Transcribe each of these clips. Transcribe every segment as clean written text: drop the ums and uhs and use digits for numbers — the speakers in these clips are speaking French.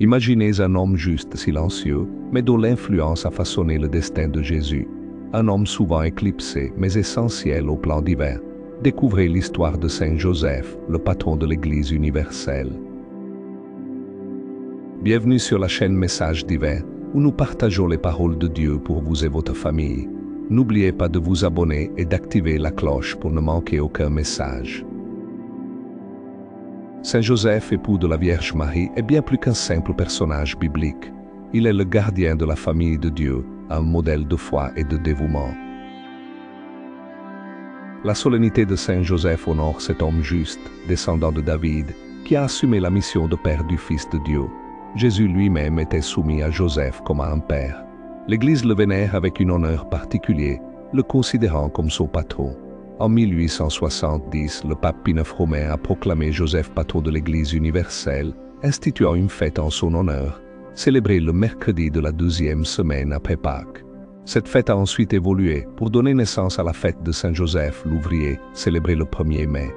Imaginez un homme juste, silencieux, mais dont l'influence a façonné le destin de Jésus. Un homme souvent éclipsé, mais essentiel au plan divin. Découvrez l'histoire de Saint Joseph, le patron de l'Église universelle. Bienvenue sur la chaîne Message divin, où nous partageons les paroles de Dieu pour vous et votre famille. N'oubliez pas de vous abonner et d'activer la cloche pour ne manquer aucun message. Saint Joseph, époux de la Vierge Marie, est bien plus qu'un simple personnage biblique. Il est le gardien de la famille de Dieu, un modèle de foi et de dévouement. La solennité de Saint Joseph honore cet homme juste, descendant de David, qui a assumé la mission de père du Fils de Dieu. Jésus lui-même était soumis à Joseph comme à un père. L'Église le vénère avec un honneur particulier, le considérant comme son patron. En 1870, le pape Pie IX Romain a proclamé Joseph patron de l'Église universelle, instituant une fête en son honneur, célébrée le mercredi de la 12e semaine après Pâques. Cette fête a ensuite évolué pour donner naissance à la fête de Saint Joseph l'ouvrier, célébrée le 1er mai.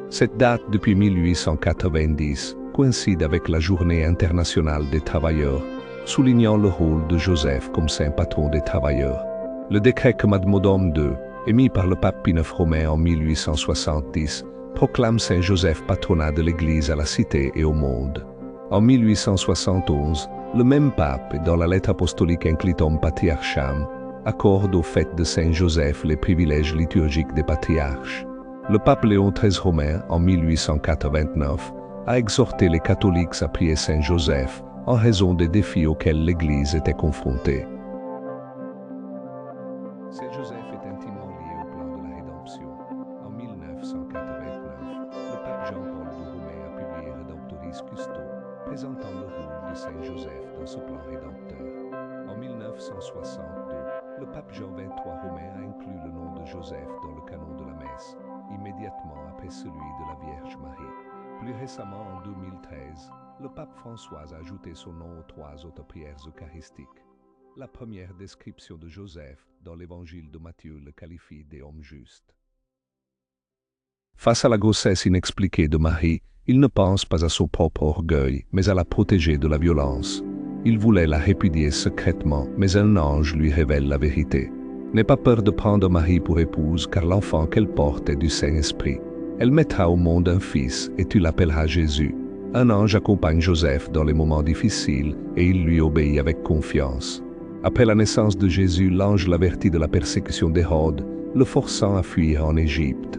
Cette date, depuis 1890, coïncide avec la Journée internationale des travailleurs, soulignant le rôle de Joseph comme saint patron des travailleurs. Le décret Commandement II, émis par le pape Pie IX Romain en 1870, proclame Saint Joseph patronat de l'Église à la cité et au monde. En 1871, le même pape, dans la lettre apostolique Inclitum Patriarcham, accorde aux fêtes de Saint Joseph les privilèges liturgiques des patriarches. Le pape Léon XIII Romain, en 1889, a exhorté les catholiques à prier Saint Joseph en raison des défis auxquels l'Église était confrontée. Saint Joseph est intimement lié au plan de la rédemption. En 1989, le pape Jean-Paul II Romain a publié Redemptoris Custo, présentant le rôle de Saint Joseph dans ce plan rédempteur. En 1962, le pape Jean XXIII Romain a inclus le nom de Joseph dans le canon de la messe, immédiatement après celui de la Vierge Marie. Plus récemment, en 2013, le pape François a ajouté son nom aux 3 autres prières eucharistiques. La première description de Joseph dans l'évangile de Matthieu le qualifie d'homme juste. Face à la grossesse inexpliquée de Marie, il ne pense pas à son propre orgueil, mais à la protéger de la violence. Il voulait la répudier secrètement, mais un ange lui révèle la vérité. N'aie pas peur de prendre Marie pour épouse, car l'enfant qu'elle porte est du Saint-Esprit. Elle mettra au monde un fils, et tu l'appelleras Jésus. Un ange accompagne Joseph dans les moments difficiles, et il lui obéit avec confiance. Après la naissance de Jésus, l'ange l'avertit de la persécution d'Hérode, le forçant à fuir en Égypte.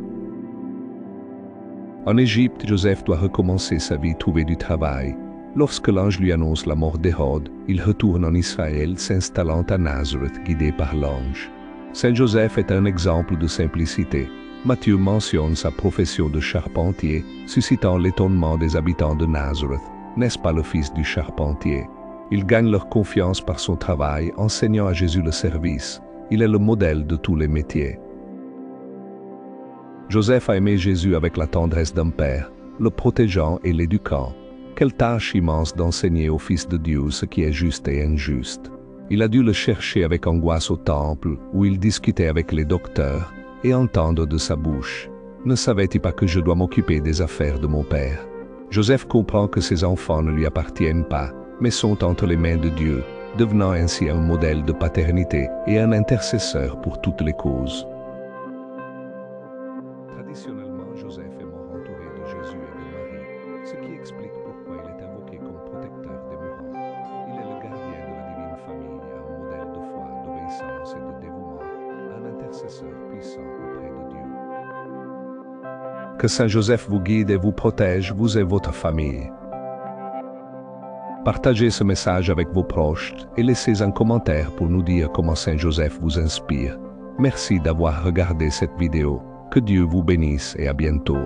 En Égypte, Joseph doit recommencer sa vie, trouver du travail. Lorsque l'ange lui annonce la mort d'Hérode, il retourne en Israël, s'installant à Nazareth, guidé par l'ange. Saint Joseph est un exemple de simplicité. Matthieu mentionne sa profession de charpentier, suscitant l'étonnement des habitants de Nazareth. N'est-ce pas le fils du charpentier? Il gagne leur confiance par son travail, enseignant à Jésus le service. Il est le modèle de tous les métiers. Joseph a aimé Jésus avec la tendresse d'un père, le protégeant et l'éduquant. Quelle tâche immense d'enseigner au Fils de Dieu ce qui est juste et injuste. Il a dû le chercher avec angoisse au temple, où il discutait avec les docteurs, et entendre de sa bouche: « Ne savais-tu pas que je dois m'occuper des affaires de mon père ?» Joseph comprend que ses enfants ne lui appartiennent pas, mais sont entre les mains de Dieu, devenant ainsi un modèle de paternité et un intercesseur pour toutes les causes. Traditionnellement, Joseph est mort entouré de Jésus et de Marie, ce qui explique pourquoi il est invoqué comme protecteur des mourants. Il est le gardien de la divine famille, un modèle de foi, d'obéissance et de dévouement, un intercesseur puissant auprès de Dieu. Que Saint Joseph vous guide et vous protège, vous et votre famille. Partagez ce message avec vos proches et laissez un commentaire pour nous dire comment Saint Joseph vous inspire. Merci d'avoir regardé cette vidéo. Que Dieu vous bénisse et à bientôt.